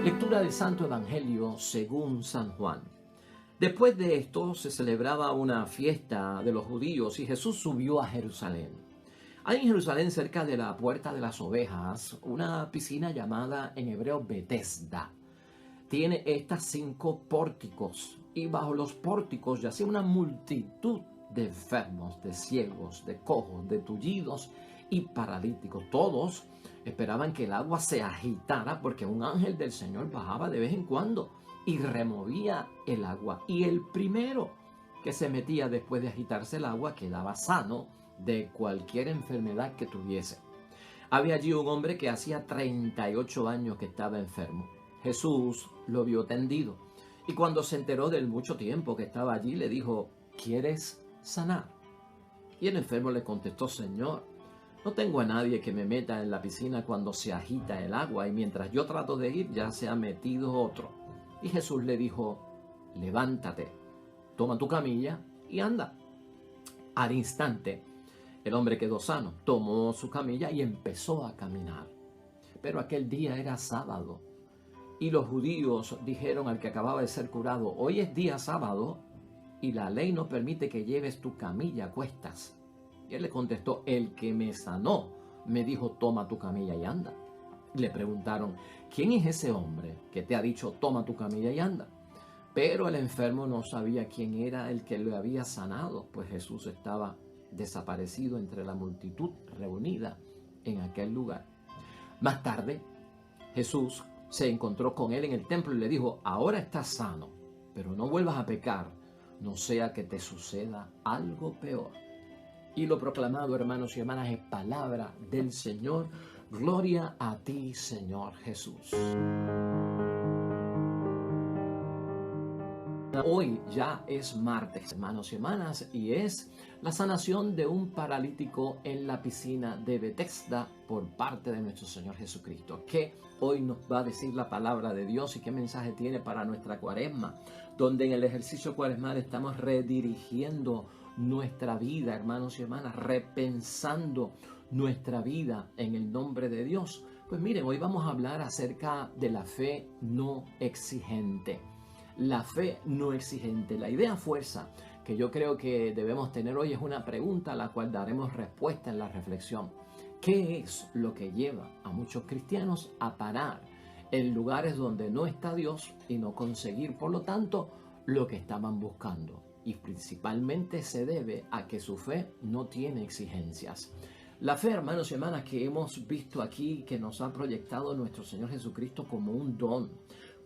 Lectura del Santo Evangelio según San Juan. Después de esto se celebraba una fiesta de los judíos y Jesús subió a Jerusalén. Hay en Jerusalén, cerca de la Puerta de las Ovejas, una piscina llamada en hebreo Betesda. Tiene estas 5 pórticos y bajo los pórticos yacía una multitud de enfermos, de ciegos, de cojos, de tullidos y paralíticos. Todos esperaban que el agua se agitara porque un ángel del Señor bajaba de vez en cuando y removía el agua. Y el primero que se metía después de agitarse el agua quedaba sano de cualquier enfermedad que tuviese. Había allí un hombre que hacía 38 años que estaba enfermo. Jesús lo vio tendido y cuando se enteró del mucho tiempo que estaba allí le dijo: ¿quieres sanar? Y el enfermo le contestó: Señor, no tengo a nadie que me meta en la piscina cuando se agita el agua y mientras yo trato de ir ya se ha metido otro. Y Jesús le dijo: levántate, toma tu camilla y anda. Al instante el hombre quedó sano, tomó su camilla y empezó a caminar. Pero aquel día era sábado y los judíos dijeron al que acababa de ser curado: hoy es día sábado y la ley no permite que lleves tu camilla a cuestas. Y él le contestó: el que me sanó me dijo, toma tu camilla y anda. Le preguntaron: ¿quién es ese hombre que te ha dicho, toma tu camilla y anda? Pero el enfermo no sabía quién era el que lo había sanado, pues Jesús estaba desaparecido entre la multitud reunida en aquel lugar. Más tarde, Jesús se encontró con él en el templo y le dijo: ahora estás sano, pero no vuelvas a pecar, no sea que te suceda algo peor. Y lo proclamado, hermanos y hermanas, es palabra del Señor. Gloria a ti, Señor Jesús. Hoy ya es martes, hermanos y hermanas, y es la sanación de un paralítico en la piscina de Betesda por parte de nuestro Señor Jesucristo. ¿Qué hoy nos va a decir la palabra de Dios y qué mensaje tiene para nuestra cuaresma? Donde en el ejercicio cuaresmal estamos redirigiendo nuestra vida, hermanos y hermanas, repensando nuestra vida en el nombre de Dios. Pues miren, hoy vamos a hablar acerca de la fe no exigente. La fe no exigente. La idea fuerza que yo creo que debemos tener hoy es una pregunta a la cual daremos respuesta en la reflexión. ¿Qué es lo que lleva a muchos cristianos a parar en lugares donde no está Dios y no conseguir, por lo tanto, lo que estaban buscando? Y principalmente se debe a que su fe no tiene exigencias. La fe, hermanos y hermanas, que hemos visto aquí, que nos ha proyectado nuestro Señor Jesucristo como un don.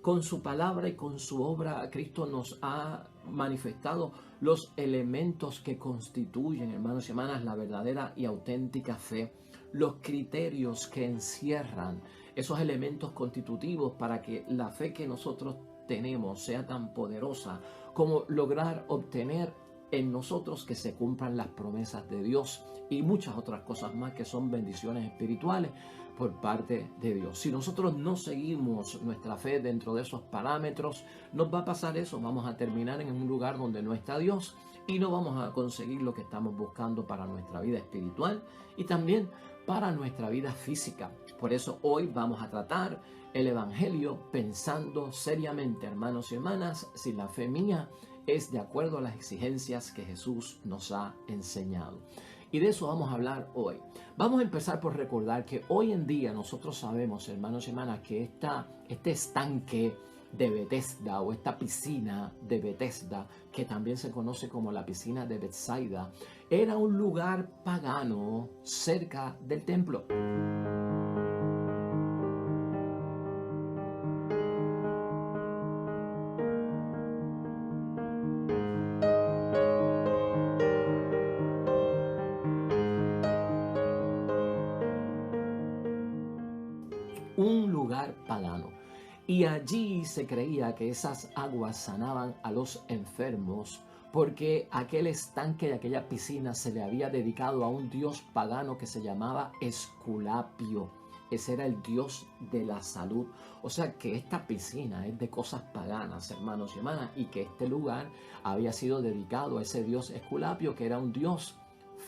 Con su palabra y con su obra, Cristo nos ha manifestado los elementos que constituyen, hermanos y hermanas, la verdadera y auténtica fe, los criterios que encierran esos elementos constitutivos para que la fe que nosotros tenemos sea tan poderosa como lograr obtener en nosotros que se cumplan las promesas de Dios y muchas otras cosas más que son bendiciones espirituales por parte de Dios. Si nosotros no seguimos nuestra fe dentro de esos parámetros, nos va a pasar eso. Vamos a terminar en un lugar donde no está Dios y no vamos a conseguir lo que estamos buscando para nuestra vida espiritual y también para nuestra vida física. Por eso hoy vamos a tratar el Evangelio pensando seriamente, hermanos y hermanas, si la fe mía es de acuerdo a las exigencias que Jesús nos ha enseñado. Y de eso vamos a hablar hoy. Vamos a empezar por recordar que hoy en día nosotros sabemos, hermanos y hermanas, que este estanque de Betesda o esta piscina de Betesda, que también se conoce como la piscina de Betsaida, era un lugar pagano cerca del templo. Un lugar pagano. Y allí se creía que esas aguas sanaban a los enfermos porque aquel estanque y aquella piscina se le había dedicado a un dios pagano que se llamaba Esculapio. Ese era el dios de la salud. O sea que esta piscina es de cosas paganas, hermanos y hermanas, y que este lugar había sido dedicado a ese dios Esculapio, que era un dios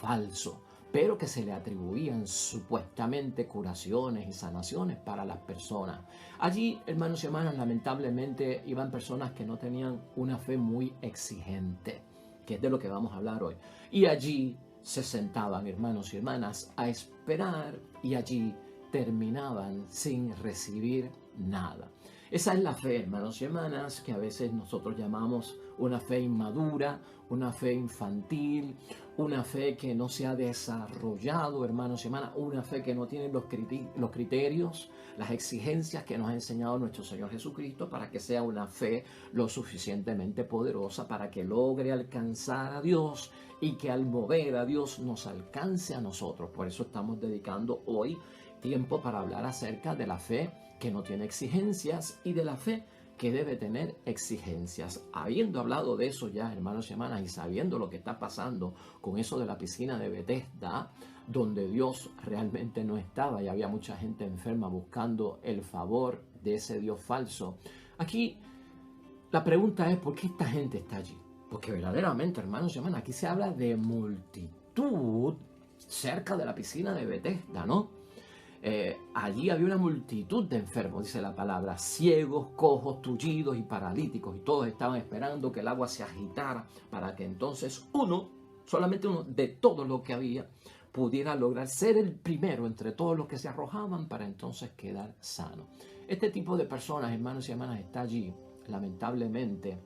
falso, pero que se le atribuían supuestamente curaciones y sanaciones para las personas. Allí, hermanos y hermanas, lamentablemente iban personas que no tenían una fe muy exigente, que es de lo que vamos a hablar hoy. Y allí se sentaban, hermanos y hermanas, a esperar, y allí terminaban sin recibir nada. Esa es la fe, hermanos y hermanas, que a veces nosotros llamamos una fe inmadura, una fe infantil, una fe que no se ha desarrollado, hermanos y hermanas, una fe que no tiene los criterios, las exigencias que nos ha enseñado nuestro Señor Jesucristo para que sea una fe lo suficientemente poderosa para que logre alcanzar a Dios y que al mover a Dios nos alcance a nosotros. Por eso estamos dedicando hoy tiempo para hablar acerca de la fe que no tiene exigencias y de la fe que debe tener exigencias. Habiendo hablado de eso ya, hermanos y hermanas, y sabiendo lo que está pasando con eso de la piscina de Bethesda, donde Dios realmente no estaba y había mucha gente enferma buscando el favor de ese Dios falso, aquí la pregunta es: ¿por qué esta gente está allí? Porque verdaderamente, hermanos y hermanas, aquí se habla de multitud cerca de la piscina de Bethesda, ¿no? Allí había una multitud de enfermos, dice la palabra, ciegos, cojos, tullidos y paralíticos, y todos estaban esperando que el agua se agitara para que entonces solamente uno de todo lo que había, pudiera lograr ser el primero entre todos los que se arrojaban para entonces quedar sano. Este tipo de personas, hermanos y hermanas, está allí, lamentablemente,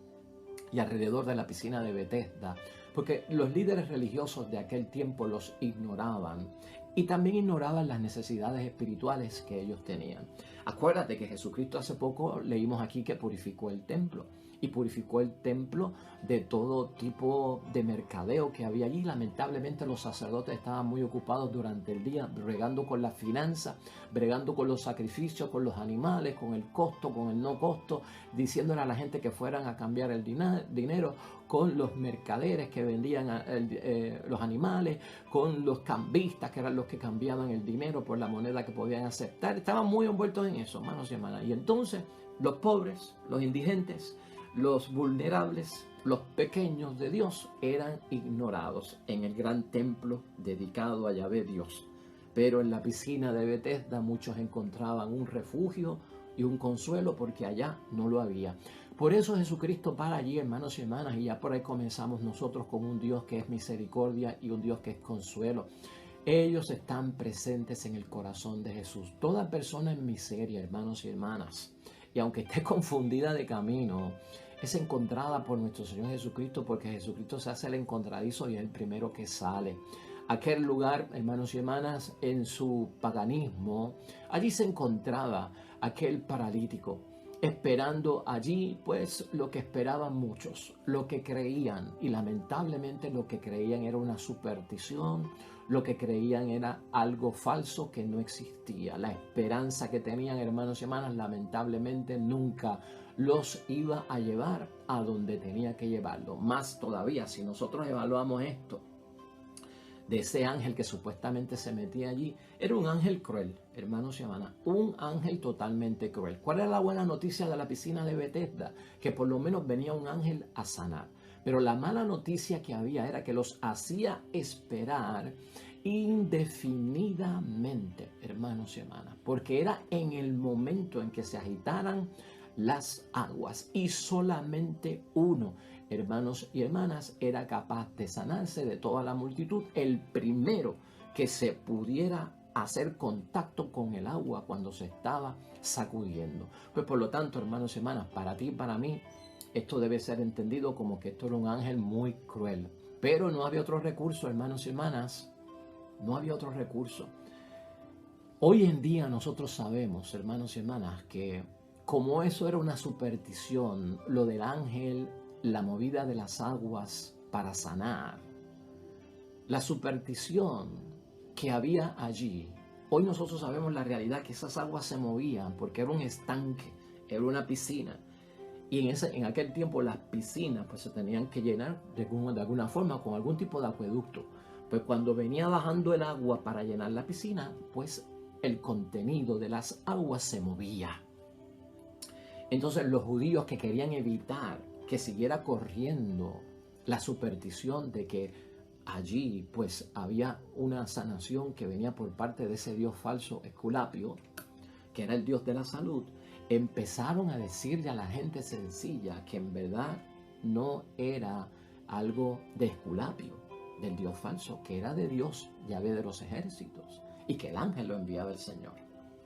y alrededor de la piscina de Bethesda, porque los líderes religiosos de aquel tiempo los ignoraban y también ignoraban las necesidades espirituales que ellos tenían. Acuérdate que Jesucristo hace poco leímos aquí que purificó el templo, y purificó el templo de todo tipo de mercadeo que había allí. Lamentablemente los sacerdotes estaban muy ocupados durante el día, bregando con la finanza, bregando con los sacrificios, con los animales, con el costo, con el no costo, diciéndole a la gente que fueran a cambiar el dinero, con los mercaderes que vendían los animales, con los cambistas que eran los que cambiaban el dinero por la moneda que podían aceptar. Estaban muy envueltos en eso, hermanos y hermanas. Y entonces los pobres, los indigentes, los vulnerables, los pequeños de Dios eran ignorados en el gran templo dedicado a Yahvé Dios. Pero en la piscina de Bethesda muchos encontraban un refugio y un consuelo, porque allá no lo había. Por eso Jesucristo para allí, hermanos y hermanas, y ya por ahí comenzamos nosotros con un Dios que es misericordia y un Dios que es consuelo. Ellos están presentes en el corazón de Jesús. Toda persona en miseria, hermanos y hermanas, y aunque esté confundida de camino, es encontrada por nuestro Señor Jesucristo, porque Jesucristo se hace el encontradizo y es el primero que sale. Aquel lugar, hermanos y hermanas, en su paganismo, allí se encontraba aquel paralítico, esperando allí pues lo que esperaban muchos, lo que creían, y lamentablemente lo que creían era una superstición, lo que creían era algo falso que no existía. La esperanza que tenían, hermanos y hermanas, lamentablemente nunca los iba a llevar a donde tenía que llevarlo. Más todavía, si nosotros evaluamos esto, de ese ángel que supuestamente se metía allí, era un ángel cruel, hermanos y hermanas, un ángel totalmente cruel. ¿Cuál era la buena noticia de la piscina de Bethesda? Que por lo menos venía un ángel a sanar. Pero la mala noticia que había era que los hacía esperar indefinidamente, hermanos y hermanas, porque era en el momento en que se agitaran las aguas y solamente uno, hermanos y hermanas, era capaz de sanarse de toda la multitud, el primero que se pudiera hacer contacto con el agua cuando se estaba sacudiendo. Pues por lo tanto, hermanos y hermanas, para ti y para mí, esto debe ser entendido como que esto era un ángel muy cruel. Pero no había otro recurso, hermanos y hermanas. No había otro recurso. Hoy en día nosotros sabemos, hermanos y hermanas, que como eso era una superstición, lo del ángel, la movida de las aguas para sanar, la superstición que había allí, hoy nosotros sabemos la realidad, que esas aguas se movían porque era un estanque, era una piscina. Y en aquel tiempo las piscinas pues se tenían que llenar de alguna forma con algún tipo de acueducto. Pues cuando venía bajando el agua para llenar la piscina, pues el contenido de las aguas se movía. Entonces los judíos, que querían evitar que siguiera corriendo la superstición de que allí pues había una sanación que venía por parte de ese dios falso Esculapio, que era el dios de la salud, empezaron a decirle a la gente sencilla que en verdad no era algo de Esculapio, del dios falso, que era de Dios, Yahvé de los ejércitos, y que el ángel lo enviaba el Señor.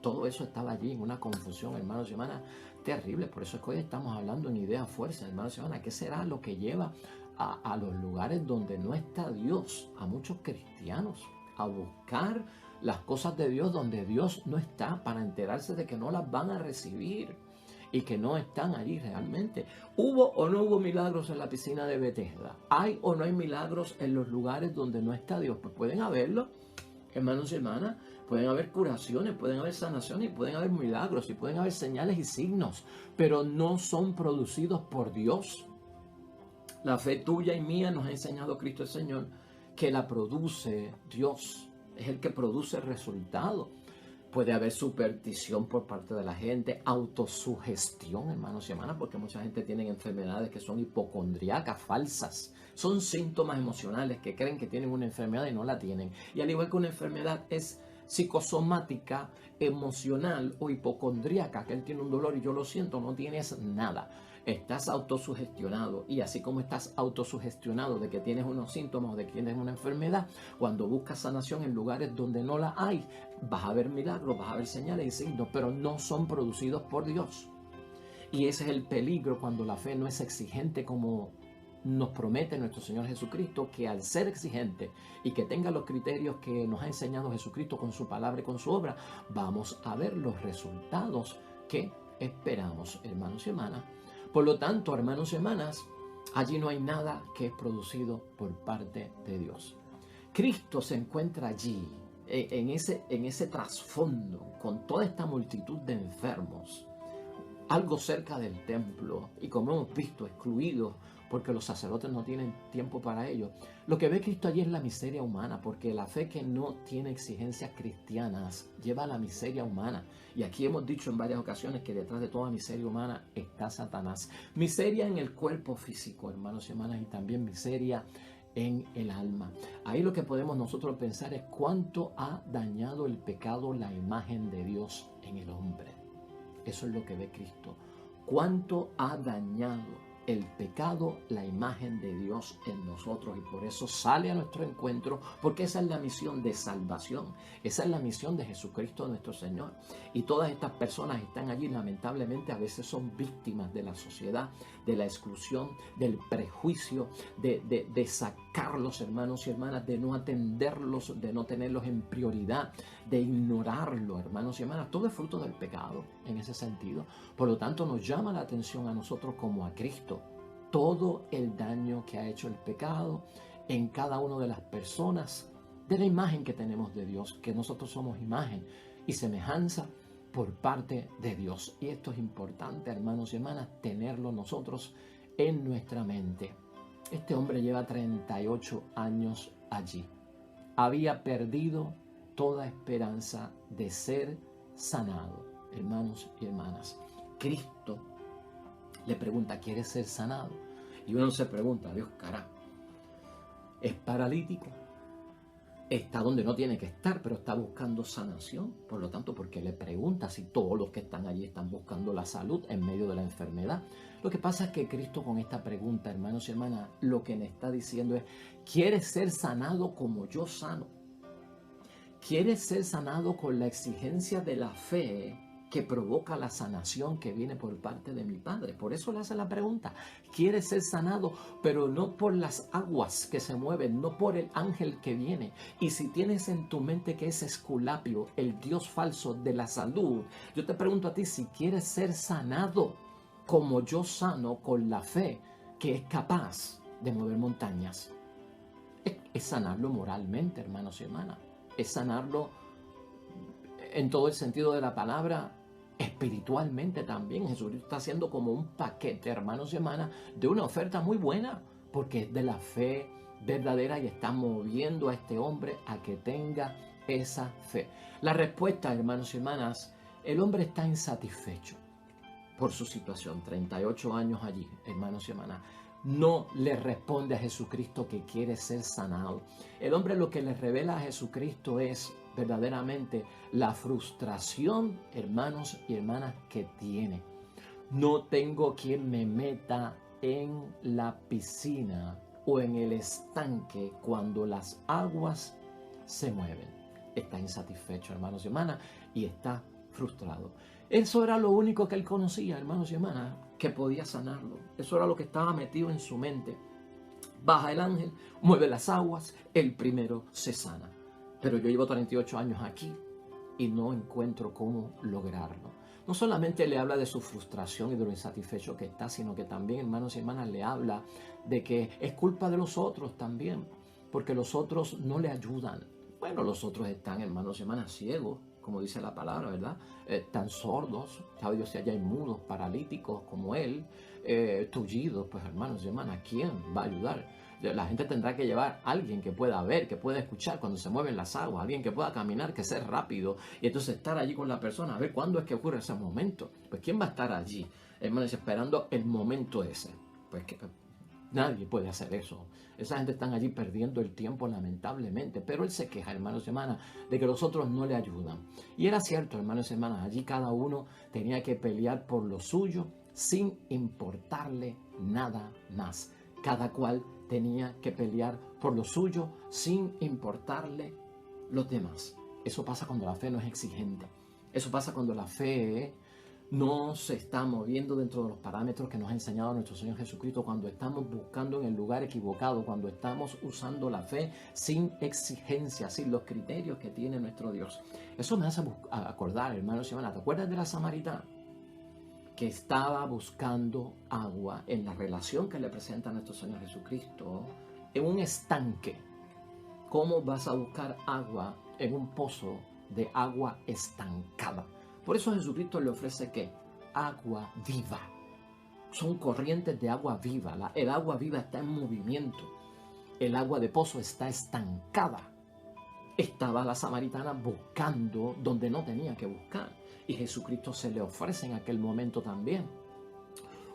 Todo eso estaba allí en una confusión, hermanos y hermanas, terrible. Por eso es que hoy estamos hablando en idea fuerza, hermanos y hermanas. ¿Qué será lo que lleva a los lugares donde no está Dios, a muchos cristianos, a buscar las cosas de Dios donde Dios no está, para enterarse de que no las van a recibir y que no están allí realmente? ¿Hubo o no hubo milagros en la piscina de Bethesda? ¿Hay o no hay milagros en los lugares donde no está Dios? Pues pueden haberlo, hermanos y hermanas. Pueden haber curaciones, pueden haber sanaciones, pueden haber milagros y pueden haber señales y signos, pero no son producidos por Dios. La fe tuya y mía nos ha enseñado Cristo el Señor que la produce Dios. Es el que produce el resultado. Puede haber superstición por parte de la gente, autosugestión, hermanos y hermanas, porque mucha gente tiene enfermedades que son hipocondriacas, falsas. Son síntomas emocionales que creen que tienen una enfermedad y no la tienen. Y al igual que una enfermedad es psicosomática, emocional o hipocondríaca, que él tiene un dolor y yo lo siento, no tienes nada. Estás autosugestionado, y así como estás autosugestionado de que tienes unos síntomas o de que tienes una enfermedad, cuando buscas sanación en lugares donde no la hay, vas a ver milagros, vas a ver señales y signos, pero no son producidos por Dios. Y ese es el peligro cuando la fe no es exigente como nos promete nuestro Señor Jesucristo, que al ser exigente y que tenga los criterios que nos ha enseñado Jesucristo con su palabra y con su obra, vamos a ver los resultados que esperamos, hermanos y hermanas. Por lo tanto, hermanos y hermanas, allí no hay nada que es producido por parte de Dios. Cristo se encuentra allí, en ese trasfondo, con toda esta multitud de enfermos, algo cerca del templo, y como hemos visto, excluidos porque los sacerdotes no tienen tiempo para ello. Lo que ve Cristo allí es la miseria humana, porque la fe que no tiene exigencias cristianas lleva a la miseria humana. Y aquí hemos dicho en varias ocasiones que detrás de toda miseria humana está Satanás. Miseria en el cuerpo físico, hermanos y hermanas, y también miseria en el alma. Ahí lo que podemos nosotros pensar es cuánto ha dañado el pecado la imagen de Dios en el hombre. Eso es lo que ve Cristo. Cuánto ha dañado el pecado la imagen de Dios en nosotros, y por eso sale a nuestro encuentro, porque esa es la misión de salvación, esa es la misión de Jesucristo nuestro Señor. Y todas estas personas están allí, lamentablemente a veces son víctimas de la sociedad, de la exclusión, del prejuicio, de sacarlos, hermanos y hermanas, de no atenderlos, de no tenerlos en prioridad, de ignorarlo, hermanos y hermanas. Todo es fruto del pecado en ese sentido. Por lo tanto, nos llama la atención a nosotros como a Cristo todo el daño que ha hecho el pecado en cada una de las personas, de la imagen que tenemos de Dios, que nosotros somos imagen y semejanza por parte de Dios. Y esto es importante, hermanos y hermanas, tenerlo nosotros en nuestra mente. Este hombre lleva 38 años allí. Había perdido toda esperanza de ser sanado, hermanos y hermanas. Cristo le pregunta, ¿quieres ser sanado? Y uno se pregunta, Dios, cara, es paralítico, está donde no tiene que estar, pero está buscando sanación. Por lo tanto, ¿por qué le pregunta si todos los que están allí están buscando la salud en medio de la enfermedad? Lo que pasa es que Cristo con esta pregunta, hermanos y hermanas, lo que le está diciendo es, ¿quieres ser sanado como yo sano? ¿Quieres ser sanado con la exigencia de la fe que provoca la sanación que viene por parte de mi Padre? Por eso le hace la pregunta. ¿Quieres ser sanado? Pero no por las aguas que se mueven, no por el ángel que viene. Y si tienes en tu mente que es Esculapio, el dios falso de la salud, yo te pregunto a ti si quieres ser sanado como yo sano con la fe que es capaz de mover montañas. Es sanarlo moralmente, hermanos y hermanas. Es sanarlo en todo el sentido de la palabra, espiritualmente también. Jesucristo está haciendo como un paquete, hermanos y hermanas, de una oferta muy buena, porque es de la fe verdadera y está moviendo a este hombre a que tenga esa fe. La respuesta, hermanos y hermanas, el hombre está insatisfecho por su situación, 38 años allí, hermanos y hermanas. no le responde a Jesucristo que quiere ser sanado. El hombre lo que le revela a Jesucristo es verdaderamente la frustración, hermanos y hermanas, que tiene. No tengo quien me meta en la piscina o en el estanque cuando las aguas se mueven. Está insatisfecho, hermanos y hermanas, y está frustrado. Eso era lo único que él conocía, hermanos y hermanas, que podía sanarlo. Eso era lo que estaba metido en su mente. Baja el ángel, mueve las aguas, el primero se sana. Pero yo llevo 38 años aquí y no encuentro cómo lograrlo. No solamente le habla de su frustración y de lo insatisfecho que está, sino que también, hermanos y hermanas, le habla de que es culpa de los otros también, porque los otros no le ayudan. Bueno, los otros están, hermanos y hermanas, ciegos, como dice la palabra, ¿verdad? Están sordos, sabe Dios si allá hay mudos, paralíticos como él, tullidos, pues hermanos y hermanas, ¿quién va a ayudar? La gente tendrá que llevar a alguien que pueda ver, que pueda escuchar cuando se mueven las aguas, alguien que pueda caminar, que sea rápido, y entonces estar allí con la persona, a ver cuándo es que ocurre ese momento. Pues ¿quién va a estar allí, hermanos, esperando el momento ese? Pues que nadie puede hacer eso. Esa gente está allí perdiendo el tiempo lamentablemente, pero él se queja, hermanos y hermanas, de que los otros no le ayudan. Y era cierto, hermanos y hermanas, allí cada uno tenía que pelear por lo suyo sin importarle nada más. Cada cual tenía que pelear por lo suyo sin importarle los demás. Eso pasa cuando la fe no es exigente. Eso pasa cuando la fe no se está moviendo dentro de los parámetros que nos ha enseñado nuestro Señor Jesucristo, cuando estamos buscando en el lugar equivocado, cuando estamos usando la fe sin exigencia, sin los criterios que tiene nuestro Dios. Eso me hace acordar, hermanos y hermanas, ¿te acuerdas de la samaritana que estaba buscando agua en la relación que le presenta a nuestro Señor Jesucristo en un estanque? ¿Cómo vas a buscar agua en un pozo de agua estancada? Por eso Jesucristo le ofrece ¿qué? Agua viva. Son corrientes de agua viva. El agua viva está en movimiento. El agua de pozo está estancada. Estaba la samaritana buscando donde no tenía que buscar. Y Jesucristo se le ofrece en aquel momento también.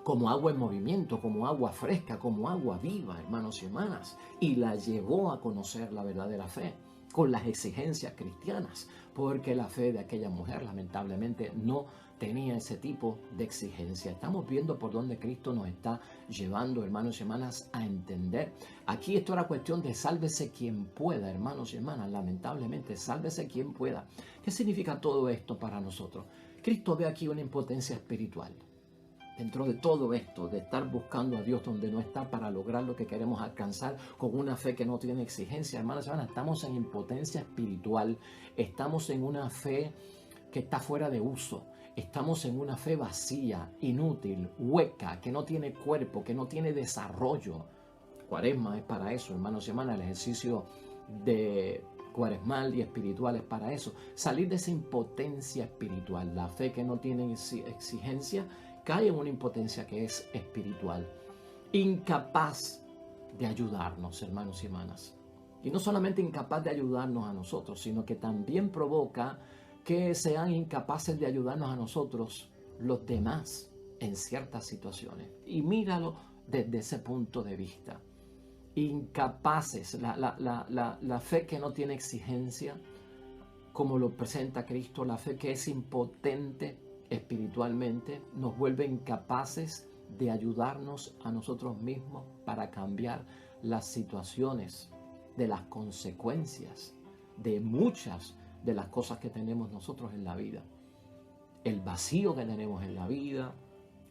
Como agua en movimiento, como agua fresca, como agua viva, hermanos y hermanas. Y la llevó a conocer la verdadera fe con las exigencias cristianas, porque la fe de aquella mujer lamentablemente no tenía ese tipo de exigencia. Estamos viendo por dónde Cristo nos está llevando, hermanos y hermanas, a entender. Aquí esto era cuestión de sálvese quien pueda, hermanos y hermanas, lamentablemente, sálvese quien pueda. ¿Qué significa todo esto para nosotros? Cristo ve aquí una impotencia espiritual. Dentro de todo esto, de estar buscando a Dios donde no está para lograr lo que queremos alcanzar con una fe que no tiene exigencia, hermanos y hermanas, estamos en impotencia espiritual, estamos en una fe que está fuera de uso, estamos en una fe vacía, inútil, hueca, que no tiene cuerpo, que no tiene desarrollo. Cuaresma es para eso, hermanos y hermanas, el ejercicio de cuaresmal y espiritual es para eso, salir de esa impotencia espiritual, la fe que no tiene exigencia, cae en una impotencia que es espiritual, incapaz de ayudarnos, hermanos y hermanas. Y no solamente incapaz de ayudarnos a nosotros, sino que también provoca que sean incapaces de ayudarnos a nosotros los demás en ciertas situaciones. Y míralo desde ese punto de vista. Incapaces, la fe que no tiene exigencia, como lo presenta Cristo, la fe que es impotente espiritualmente, nos vuelve incapaces de ayudarnos a nosotros mismos para cambiar las situaciones, de las consecuencias de muchas de las cosas que tenemos nosotros en la vida. El vacío que tenemos en la vida,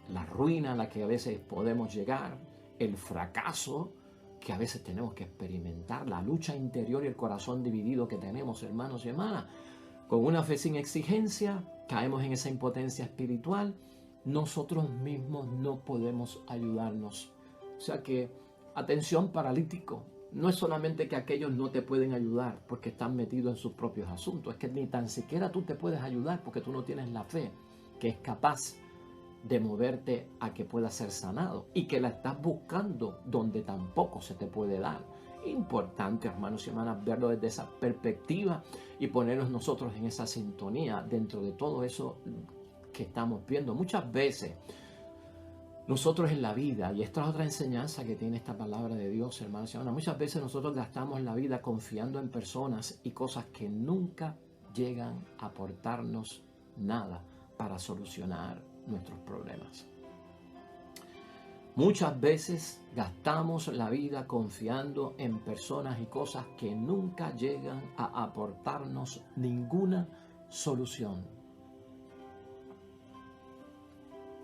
la ruina a la que a veces podemos llegar, el fracaso que a veces tenemos que experimentar, la lucha interior y el corazón dividido que tenemos, hermanos y hermanas. Con una fe sin exigencia, caemos en esa impotencia espiritual, nosotros mismos no podemos ayudarnos. O sea que, atención paralítico, no es solamente que aquellos no te pueden ayudar porque están metidos en sus propios asuntos, es que ni tan siquiera tú te puedes ayudar porque tú no tienes la fe que es capaz de moverte a que puedas ser sanado y que la estás buscando donde tampoco se te puede dar. Importante, hermanos y hermanas, verlo desde esa perspectiva y ponernos nosotros en esa sintonía dentro de todo eso que estamos viendo. Muchas veces Nosotros en la vida, y esta es otra enseñanza que tiene esta palabra de Dios, hermanos y hermanas, muchas veces nosotros gastamos la vida confiando en personas y cosas que nunca llegan a aportarnos nada para solucionar nuestros problemas. Muchas veces gastamos la vida confiando en personas y cosas que nunca llegan a aportarnos ninguna solución.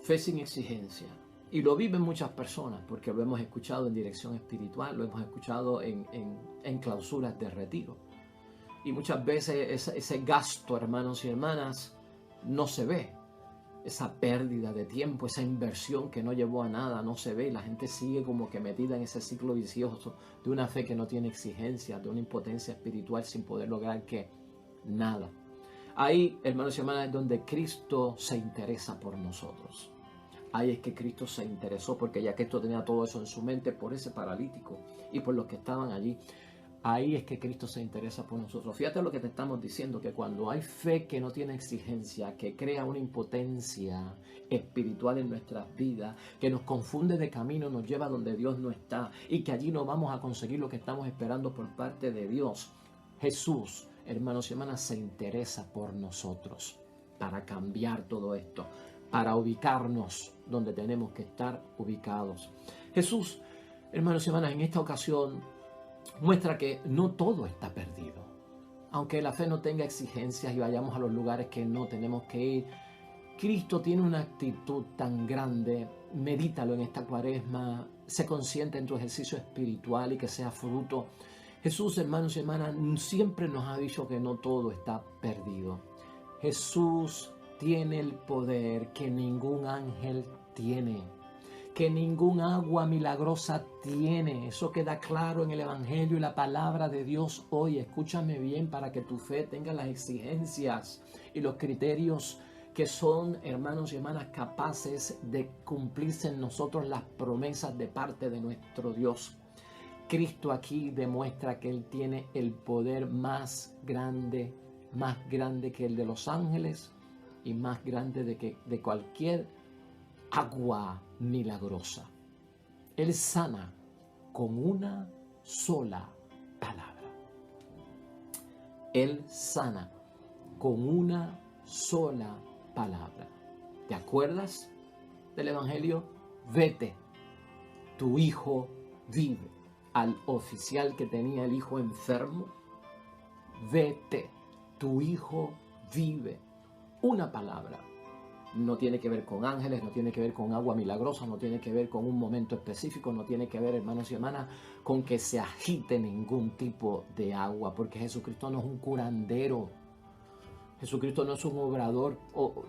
Fe sin exigencia. Y lo viven muchas personas porque lo hemos escuchado en dirección espiritual, lo hemos escuchado en clausuras de retiro. Y muchas veces ese gasto, hermanos y hermanas, no se ve. Esa pérdida de tiempo, esa inversión que no llevó a nada, no se ve. La gente sigue como que metida en ese ciclo vicioso de una fe que no tiene exigencia, de una impotencia espiritual sin poder lograr que nada. Ahí, hermanos y hermanas, es donde Cristo se interesa por nosotros. Ahí es que Cristo se interesó, porque ya que Cristo tenía todo eso en su mente por ese paralítico y por los que estaban allí. Ahí es que Cristo se interesa por nosotros. Fíjate lo que te estamos diciendo, que cuando hay fe que no tiene exigencia, que crea una impotencia espiritual en nuestras vidas, que nos confunde de camino, nos lleva donde Dios no está y que allí no vamos a conseguir lo que estamos esperando por parte de Dios. Jesús, hermanos y hermanas, se interesa por nosotros para cambiar todo esto, para ubicarnos donde tenemos que estar ubicados. Jesús, hermanos y hermanas, en esta ocasión muestra que no todo está perdido. Aunque la fe no tenga exigencias y vayamos a los lugares que no tenemos que ir, Cristo tiene una actitud tan grande. Medítalo en esta cuaresma, sé consciente en tu ejercicio espiritual y que sea fruto. Jesús, hermanos y hermanas, siempre nos ha dicho que no todo está perdido. Jesús tiene el poder que ningún ángel tiene, que ningún agua milagrosa tiene. Eso queda claro en el Evangelio y la palabra de Dios hoy. Escúchame bien para que tu fe tenga las exigencias y los criterios que son, hermanos y hermanas, capaces de cumplirse en nosotros las promesas de parte de nuestro Dios. Cristo aquí demuestra que Él tiene el poder más grande que el de los ángeles y más grande de cualquier agua milagrosa. Él sana con una sola palabra. Él sana con una sola palabra. ¿Te acuerdas del Evangelio? Vete, tu hijo vive. Al oficial que tenía el hijo enfermo, vete, tu hijo vive. Una palabra. No tiene que ver con ángeles, no tiene que ver con agua milagrosa, no tiene que ver con un momento específico, no tiene que ver, hermanos y hermanas, con que se agite ningún tipo de agua, porque Jesucristo no es un curandero. Jesucristo no es un obrador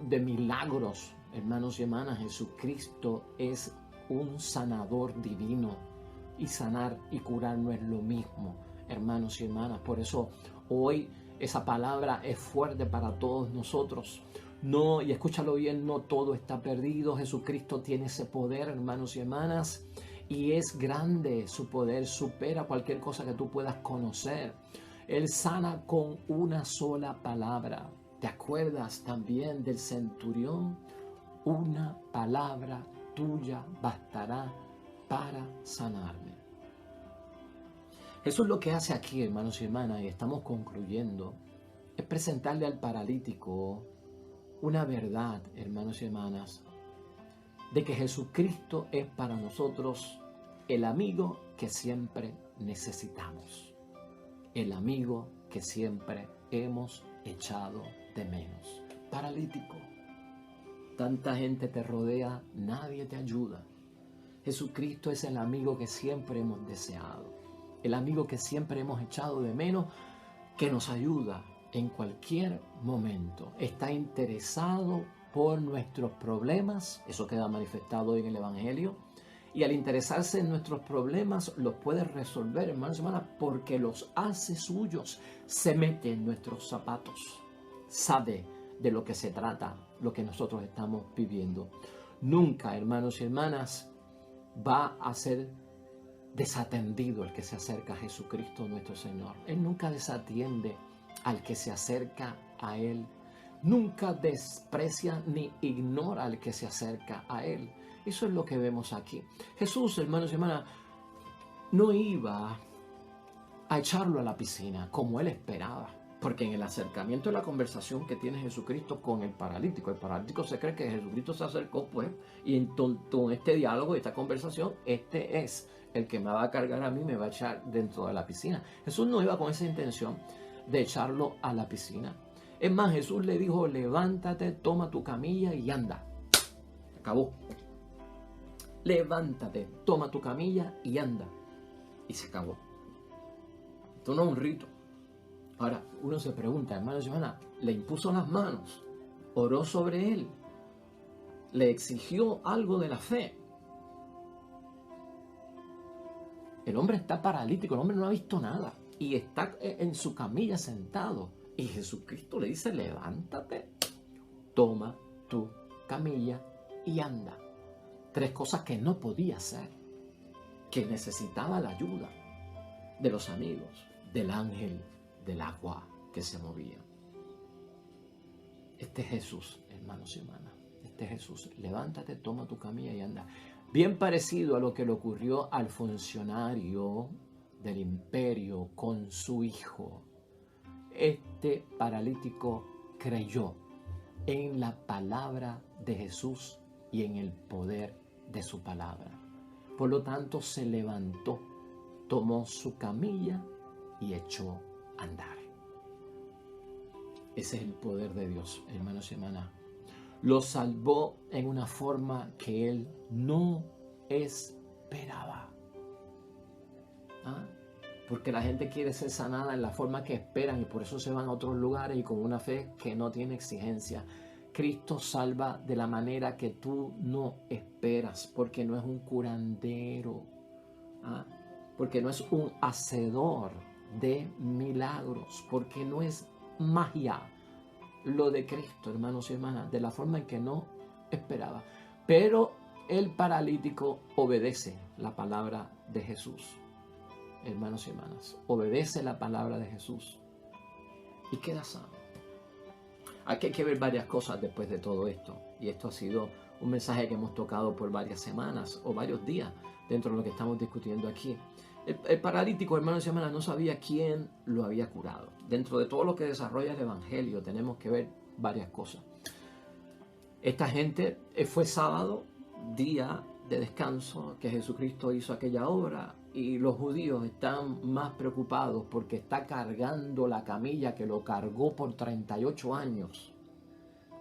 de milagros, hermanos y hermanas. Jesucristo es un sanador divino, y sanar y curar no es lo mismo, hermanos y hermanas. Por eso hoy esa palabra es fuerte para todos nosotros. No, y escúchalo bien, no todo está perdido. Jesucristo tiene ese poder, hermanos y hermanas, y es grande. Su poder supera cualquier cosa que tú puedas conocer. Él sana con una sola palabra. ¿Te acuerdas también del centurión? Una palabra tuya bastará para sanarme. Eso es lo que hace aquí, hermanos y hermanas, y estamos concluyendo, es presentarle al paralítico una verdad, hermanos y hermanas, de que Jesucristo es para nosotros el amigo que siempre necesitamos, el amigo que siempre hemos echado de menos. Paralítico, tanta gente te rodea, nadie te ayuda. Jesucristo es el amigo que siempre hemos deseado, el amigo que siempre hemos echado de menos, que nos ayuda en cualquier momento. Está interesado por nuestros problemas, eso queda manifestado hoy en el Evangelio, y al interesarse en nuestros problemas los puede resolver, hermanos y hermanas, porque los hace suyos, se mete en nuestros zapatos, sabe de lo que se trata, lo que nosotros estamos viviendo. Nunca, hermanos y hermanas, va a ser desatendido el que se acerca a Jesucristo nuestro Señor. Él nunca desatiende al que se acerca a Él. Nunca desprecia ni ignora al que se acerca a Él. Eso es lo que vemos aquí. Jesús, hermanos y hermanas, no iba a echarlo a la piscina como él esperaba. Porque en el acercamiento de la conversación que tiene Jesucristo con el paralítico se cree que Jesucristo se acercó, pues, y en este diálogo, esta conversación, este es el que me va a cargar a mí, me va a echar dentro de la piscina. Jesús no iba con esa intención de echarlo a la piscina. Es más, Jesús le dijo, levántate, toma tu camilla y anda. Acabó. Levántate, toma tu camilla y anda. Y se acabó. Esto no es un rito. Ahora, uno se pregunta, hermanos y hermanas, le impuso las manos, oró sobre él, le exigió algo de la fe. El hombre está paralítico, el hombre no ha visto nada y está en su camilla sentado. Y Jesucristo le dice, levántate, toma tu camilla y anda. 3 cosas que no podía hacer, que necesitaba la ayuda de los amigos, del ángel, del agua que se movía. Este es Jesús, hermanos y hermanas. Este es Jesús. Levántate, toma tu camilla y anda. Bien parecido a lo que le ocurrió al funcionario del imperio con su hijo. Este paralítico creyó en la palabra de Jesús y en el poder de su palabra. Por lo tanto, se levantó, tomó su camilla y echó a andar. Ese es el poder de Dios, hermanos y hermanas. Lo salvó en una forma que él no esperaba. Porque la gente quiere ser sanada en la forma que esperan y por eso se van a otros lugares y con una fe que no tiene exigencia. Cristo salva de la manera que tú no esperas, porque no es un curandero, porque no es un hacedor de milagros, porque no es magia lo de Cristo, hermanos y hermanas, de la forma en que no esperaba. Pero el paralítico obedece la palabra de Jesús, hermanos y hermanas, obedece la palabra de Jesús y queda sano. Aquí hay que ver varias cosas después de todo esto, y esto ha sido un mensaje que hemos tocado por varias semanas o varios días dentro de lo que estamos discutiendo aquí. El paralítico, hermanos y hermanas, no sabía quién lo había curado. Dentro de todo lo que desarrolla el Evangelio tenemos que ver varias cosas. Esta gente, fue sábado, día de descanso, que Jesucristo hizo aquella obra, y los judíos están más preocupados porque está cargando la camilla que lo cargó por 38 años.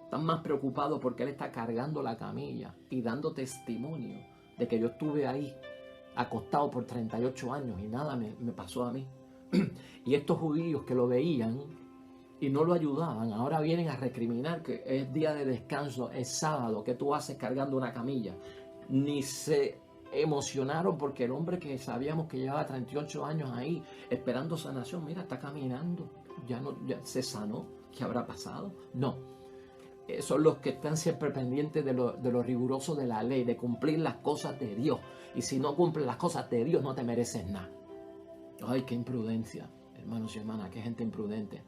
Están más preocupados porque él está cargando la camilla y dando testimonio de que yo estuve ahí acostado por 38 años y nada me pasó a mí. Y estos judíos que lo veían y no lo ayudaban, ahora vienen a recriminar que es día de descanso, es sábado, que tú haces cargando una camilla. Ni se emocionaron porque el hombre que sabíamos que llevaba 38 años ahí esperando sanación, mira, está caminando, ya se sanó, ¿qué habrá pasado? No. Son los que están siempre pendientes de lo riguroso de la ley, de cumplir las cosas de Dios. Y si no cumples las cosas de Dios, no te mereces nada. Ay, qué imprudencia, hermanos y hermanas, qué gente imprudente.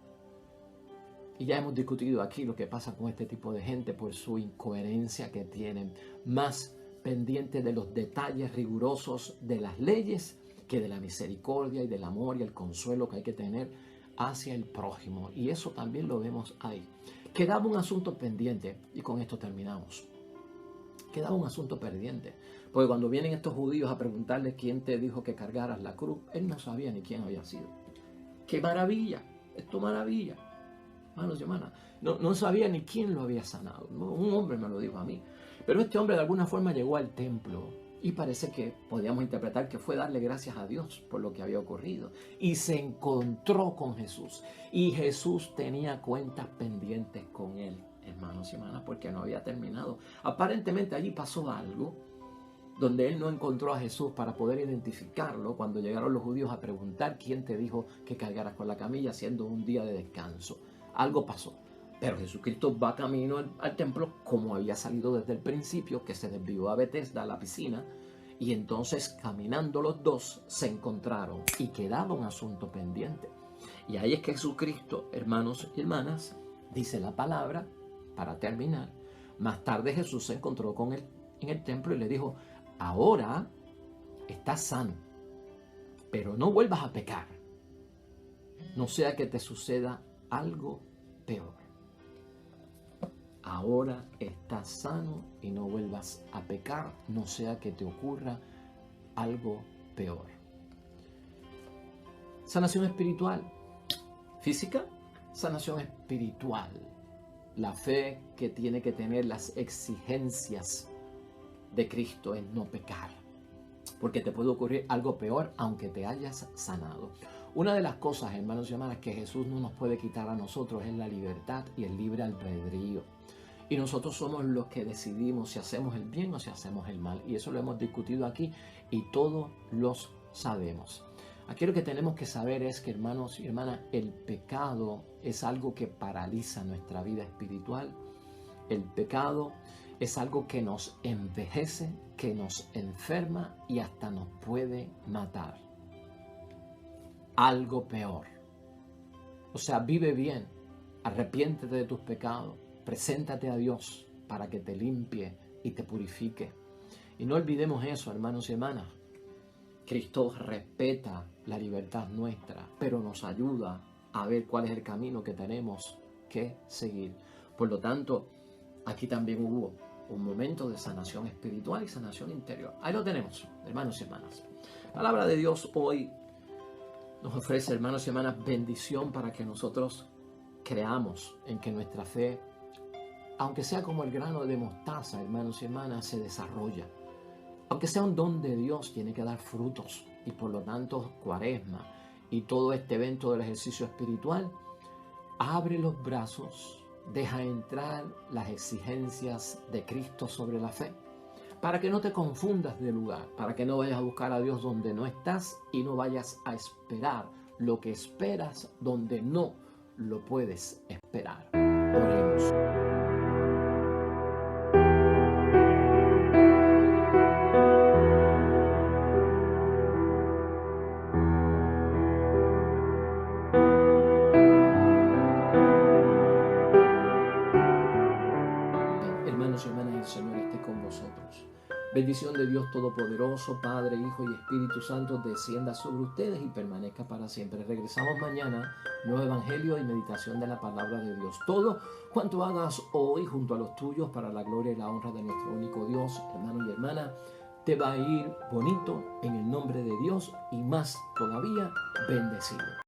Y ya hemos discutido aquí lo que pasa con este tipo de gente por su incoherencia que tienen, más pendiente de los detalles rigurosos de las leyes que de la misericordia y del amor y el consuelo que hay que tener hacia el prójimo. Y eso también lo vemos ahí. Quedaba un asunto pendiente, y con esto terminamos. Quedaba un asunto pendiente, porque cuando vienen estos judíos a preguntarle quién te dijo que cargaras la cruz, él no sabía ni quién había sido. ¡Qué maravilla! ¡Esto maravilla! Hermanos y hermanas, no sabía ni quién lo había sanado. Un hombre me lo dijo a mí. Pero este hombre de alguna forma llegó al templo y parece que podíamos interpretar que fue darle gracias a Dios por lo que había ocurrido. Y se encontró con Jesús. Y Jesús tenía cuentas pendientes con él, hermanos y hermanas, porque no había terminado. Aparentemente allí pasó algo donde él no encontró a Jesús para poder identificarlo cuando llegaron los judíos a preguntar quién te dijo que cargaras con la camilla siendo un día de descanso. Algo pasó. Pero Jesucristo va camino al templo como había salido desde el principio, que se desvió a Betesda, a la piscina, y entonces caminando los dos se encontraron y quedaba un asunto pendiente. Y ahí es que Jesucristo, hermanos y hermanas, dice la palabra, para terminar, más tarde Jesús se encontró con él en el templo y le dijo, ahora estás sano, pero no vuelvas a pecar, no sea que te suceda algo peor. Ahora estás sano y no vuelvas a pecar, no sea que te ocurra algo peor. Sanación espiritual. Física, sanación espiritual. La fe que tiene que tener las exigencias de Cristo es no pecar, porque te puede ocurrir algo peor aunque te hayas sanado. Una de las cosas, hermanos y hermanas, que Jesús no nos puede quitar a nosotros es la libertad y el libre albedrío. Y nosotros somos los que decidimos si hacemos el bien o si hacemos el mal. Y eso lo hemos discutido aquí y todos los sabemos. Aquí lo que tenemos que saber es que, hermanos y hermanas, el pecado es algo que paraliza nuestra vida espiritual. El pecado es algo que nos envejece, que nos enferma y hasta nos puede matar. Algo peor. O sea, vive bien, arrepiéntete de tus pecados, preséntate a Dios para que te limpie y te purifique. Y no olvidemos eso, hermanos y hermanas. Cristo respeta la libertad nuestra, pero nos ayuda a ver cuál es el camino que tenemos que seguir. Por lo tanto, aquí también hubo un momento de sanación espiritual y sanación interior. Ahí lo tenemos, hermanos y hermanas. La palabra de Dios hoy nos ofrece, hermanos y hermanas, bendición para que nosotros creamos en que nuestra fe, aunque sea como el grano de mostaza, hermanos y hermanas, se desarrolla. Aunque sea un don de Dios, tiene que dar frutos. Y por lo tanto, Cuaresma y todo este evento del ejercicio espiritual, abre los brazos, deja entrar las exigencias de Cristo sobre la fe, para que no te confundas de lugar, para que no vayas a buscar a Dios donde no estás y no vayas a esperar lo que esperas donde no lo puedes esperar. Oremos. Hermanos y hermanas, el Señor esté con vosotros. Bendición de Dios Todopoderoso, Padre, Hijo y Espíritu Santo, descienda sobre ustedes y permanezca para siempre. Regresamos mañana, nuevo evangelio y meditación de la palabra de Dios. Todo cuanto hagas hoy junto a los tuyos para la gloria y la honra de nuestro único Dios, hermano y hermana, te va a ir bonito en el nombre de Dios y más todavía bendecido.